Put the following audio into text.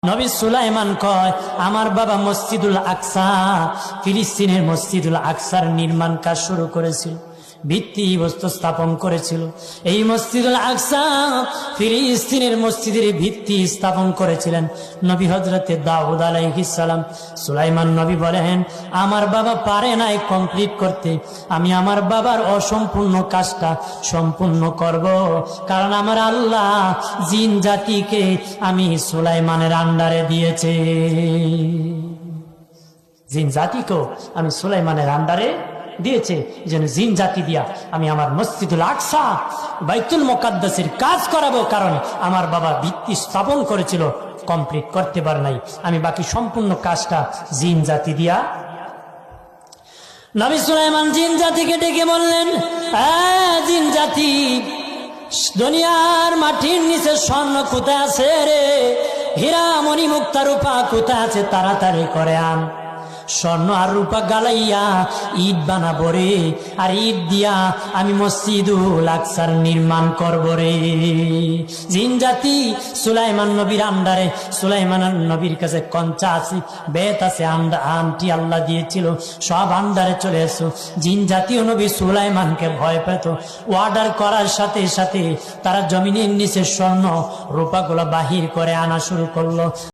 নবী সুলাইমান কয় আমার বাবা মসজিদুল আকসা ফিলিস্তিনের মসজিদুল আকসার নির্মাণ কাজ শুরু করেছিল, ভিত্তি বস্তু স্থাপন করেছিল। এই মসজিদুল আকসা ফিলিস্তিনের মসজিদের ভিত্তি স্থাপন করেছিলেন নবী হযরতে দাউদ আলাইহিস সালাম। সুলাইমান নবী বলেন আমার বাবা পারে নাই কমপ্লিট করতে, আমি আমার বাবার অসম্পূর্ণ কাজটা সম্পূর্ণ করব, কারণ আমার আল্লাহ জিন জাতিকে আমি সুলাইমানের আন্ডারে দিয়েছে। জিন জাতিকেও আমি সুলাইমানের আন্ডারে দিয়েছে, যেন জিন জাতি দিয়া আমি আমার মসজিদুল আকসা বাইতুল মুকাদ্দাসের কাজ করাবো, কারণ আমার বাবা ভিত্তি স্থাপন করেছিল, কমপ্লিট করতে পারে নাই, আমি বাকি সম্পূর্ণ কাজটা জিন জাতি দিয়া। নবী সুলাইমান জিন জাতিকে ডেকে বললেন, জিন জাতি, দুনিয়ার মাটির নিচে স্বর্ণ কোথায় আছে রে? হীরা মণি মুক্তা রূপা কোথায় আছে? তাড়াতাড়ি করে আন, স্বর্ণ আর রূপা গালাইয়া ঈদ বানাবো রে, আর ঈদ দিয়া আমি মসজিদুল আকসার নির্মাণ করব রে। জিন জাতি সুলাইমান নবীর আন্ডারে, সুলাইমান নবীর কাছে কঞ্চা আছে, বেত আছে, আন্টি আল্লাহ দিয়েছিল, সব আন্ডারে চলে এসো। জিন জাতীয় নবী সুলাইমানকে ভয় পেত, অর্ডার করার সাথে সাথে তারা জমিনের নিচে স্বর্ণ রূপাগুলো বাহির করে আনা শুরু করলো।